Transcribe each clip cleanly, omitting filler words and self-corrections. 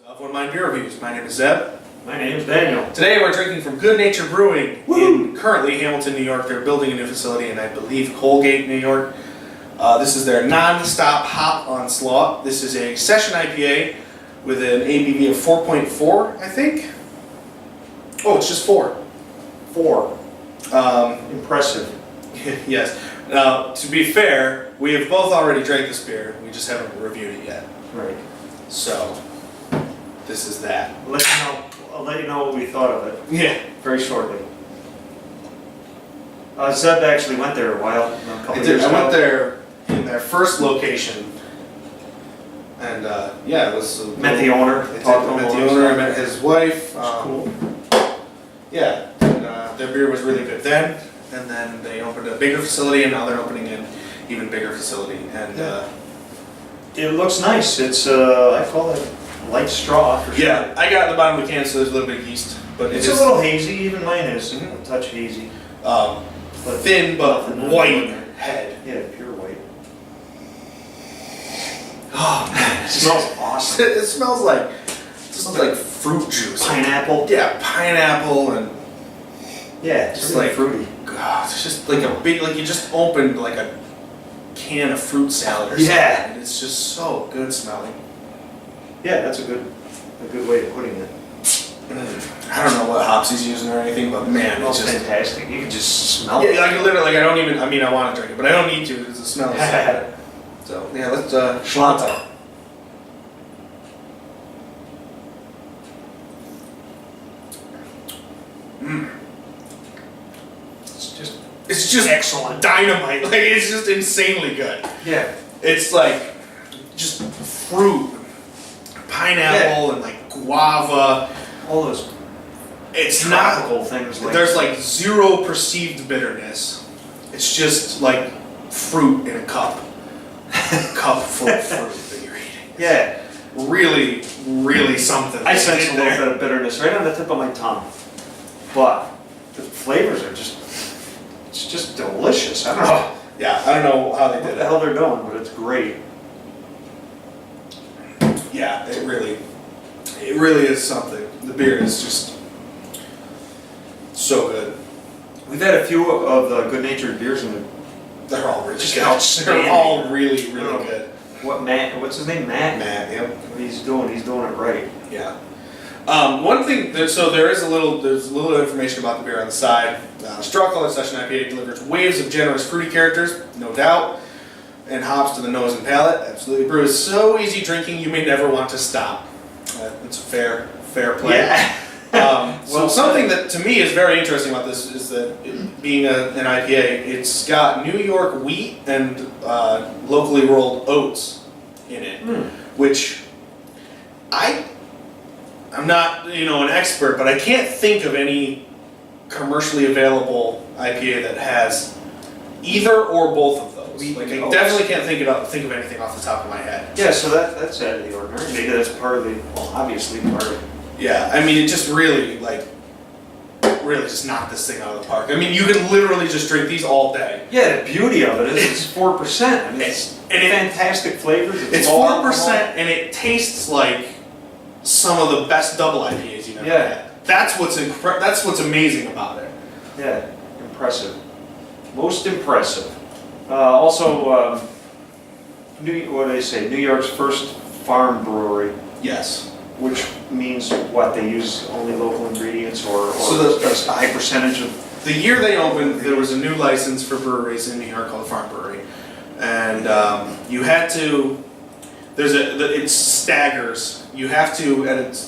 of One Mind Beer Reviews. My name is Zeb. My name is Daniel. Today we're drinking from Good Nature Brewing in currently Hamilton, New York. They're building a new facility in, I believe, Colgate, New York. This is their Non Stop Hop Onslaught. This is a session IPA with an ABV of 4.4, I think. Oh, it's just 4. 4. Impressive. Yes. Now, to be fair, we have both already drank this beer. We just haven't reviewed it yet. Right. So, this is that. I'll let you know what we thought of it. Yeah. Very shortly. Zeb actually went there a couple years ago. I went there in their first location, and yeah, it was. Met the owner. Met the owner. I met his wife. Cool. Yeah, and, their beer was really good then, and then they opened a bigger facility, and now they're opening an even bigger facility. And it looks nice. It's I call it light straw for sure. Yeah, I got at the bottom of the can, so there's a little bit of yeast, but it's a little hazy. Even mine is a touch hazy. Thin but white head. Yeah, pure white. Oh man, It smells awesome. It smells like like fruit juice. Pineapple. Yeah, pineapple and yeah, just it's really like fruity. God, it's just like a big, like you just opened like a can of fruit salad or something. Yeah. And it's just so good smelling. Yeah, that's a good way of putting it. I don't know what hops he's using or anything, but man, It's it's just fantastic. You can just smell yeah, it. like literally, like I don't even. I mean, I want to drink it, but I don't need to because the smell is so good. So yeah, let's Schlanta. It's just excellent. Dynamite. Like it's just insanely good. Yeah. It's like just fruit, pineapple, and like guava. All those It's tropical not. things. Like There's like zero perceived bitterness. It's just like fruit in a cup. Cup full of fruit that you're eating. yeah. Really, really something. I sense a there. little bit of bitterness right on the tip of my tongue, but the flavors are it's just delicious. I don't know. Yeah, I don't know how they What did the it. hell they're doing, but it's great. Yeah, it really is something. The beer is just so good. We've had a few of the Good Natured beers in They're all really Just good. outstanding. They're all really, really good. what's his name? Matt. Yep. What he's doing it right. Yeah. One thing, so there's a little information about the beer on the side. Straw colored session IPA delivers waves of generous fruity characters, no doubt, and hops to the nose and palate. Absolutely. Brew is so easy drinking you may never want to stop. It's a fair play. Yeah. So something that to me is very interesting about this is that it, being an IPA, it's got New York wheat and locally rolled oats in it, which I'm not, an expert, but I can't think of any commercially available IPA that has either or both of those. Wheat Like and I oats. definitely can't think of anything off the top of my head. Yeah. So that's out of the ordinary. Maybe that's part of obviously part of it. Yeah, I mean it just really just knocked this thing out of the park. I mean you could literally just drink these all day. Yeah, the beauty of it is it's 4%. I mean, it's fantastic flavors. It's 4% and it tastes like some of the best double IPAs you've ever had. That's what's amazing about it. Yeah, impressive. Most impressive. Also, what do they say? New York's first farm brewery, Yes. which means what? They use only local ingredients or So just a high percentage of. The year they opened, there was a new license for breweries in New York called Farm Brewery, and you had to. It staggers. You have to,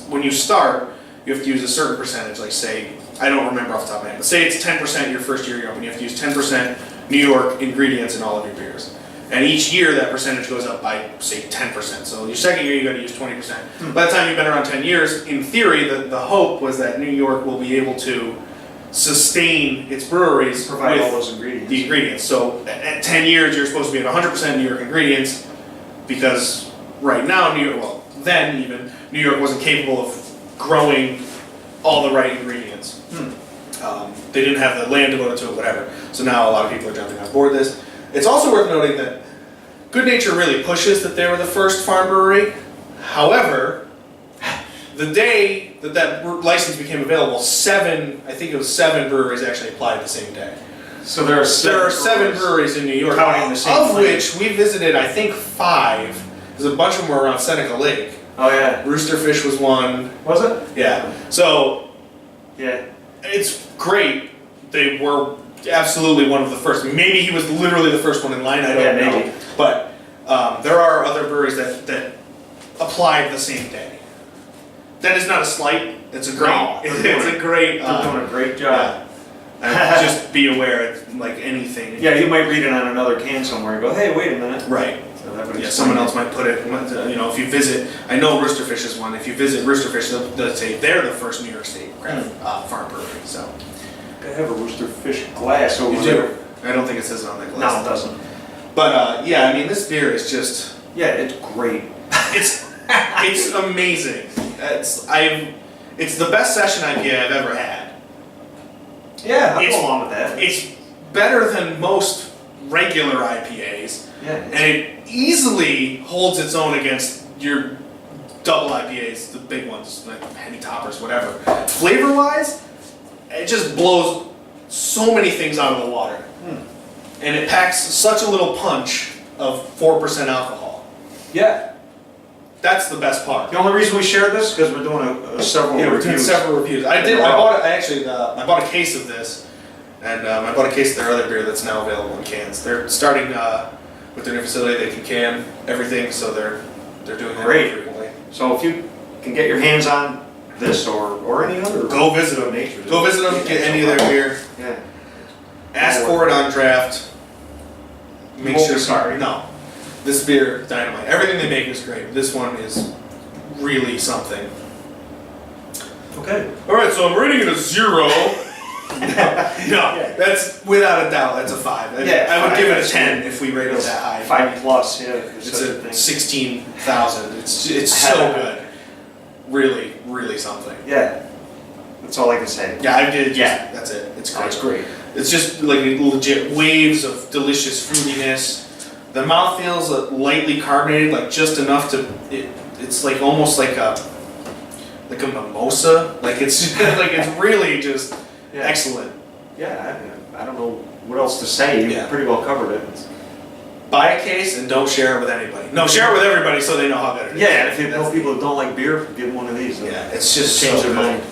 when you start, you have to use a certain percentage. Like say, I don't remember off the top of my head, but say it's 10% your first year you open. You have to use 10% New York ingredients in all of your beers, and each year that percentage goes up by say 10%. So your second year you got to use 20%. By the time you've been around 10 years, in theory, the hope was that New York will be able to sustain its breweries Provide with all those ingredients. the ingredients. So at 10 years, you're supposed to be at 100% New York ingredients because right now, then even, New York wasn't capable of growing all the right ingredients. They didn't have the land devoted to it, whatever. So now a lot of people are jumping on board this. It's also worth noting that Good Nature really pushes that they were the first farm brewery. However, the day that license became available, I think it was 7 breweries actually applied the same day. So there are 7 breweries in New York, counting the same of plant. which we visited, I think, 5. Because a bunch of them were around Seneca Lake. Oh yeah. Roosterfish was one. Was it? Yeah. So Yeah. it's great. They were absolutely one of the first. Maybe he was literally the first one in line. I don't know. maybe. But there are other breweries that applied the same day. That is not a slight. It's a great. No, It's a great. They're doing a great job. And just be aware, like anything. Yeah, you might read it on another can somewhere and go, hey, wait a minute. Right. So that would Yeah, explain someone it. else might put it. You know, if you visit, I know Roosterfish is one. If you visit Roosterfish, they'll say they're the first New York State craft farm brewery. So I have a Roosterfish glass over you there. do. I don't think it says it on the glass. No, it doesn't. But yeah, I mean, this beer is just. Yeah, it's great. It's amazing. It's the best session IPA I've ever had. Yeah, I'll It's- go along with that. It's better than most regular IPAs, Yeah. and it easily holds its own against your double IPAs, the big ones, like Penny Toppers, whatever. Flavor-wise, it just blows so many things out of the water. And it packs such a little punch of 4% alcohol. Yeah. That's the best part. The only reason we shared this because we're doing several Yeah, we're reviews. doing several reviews. I bought a case of this, and I bought a case of their other beer that's now available in cans. They're starting with their new facility. They can can everything, so they're doing that Great. frequently. So if you can get your hands on this or any other, Go visit them. Nature. Go visit them. Get any of their beer. Yeah. Ask for it on draft. Make won't sure. be sorry. No, this beer, dynamite. Everything they make is great. This one is really something. Okay. All right, so I'm rating it a 0. No, that's without a doubt. That's a 5. I would give it a 10 if we rated it that high. 5 plus. Yeah. It's a 16,000. It's so good. Really, really something. Yeah. That's all I can say. Yeah, I did. Yeah. That's it. It's Oh, great. it's great. It's just like legit waves of delicious fruitiness. The mouth feels lightly carbonated, like just enough to. It's like almost like a mimosa. Like it's like it's really just excellent. Yeah. I don't know what else to say. You pretty well covered it. Buy a case and don't share it with anybody. No, share it with everybody so they know how good it is. Yeah. And if you know people who don't like beer, give them one of these. Yeah, it's just change so their good. mind.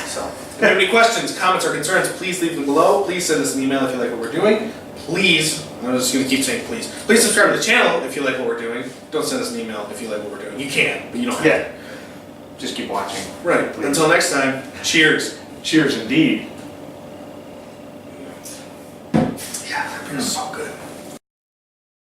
So, if you have any questions, comments, or concerns, please leave them below. Please send us an email if you like what we're doing. Please, I'm just going to keep saying please. Please subscribe to the channel if you like what we're doing. Don't send us an email if you like what we're doing. You can, but you don't have Yeah. Just keep watching. to. Right. Please. Until next time, cheers. Cheers indeed. Yeah, that beer's so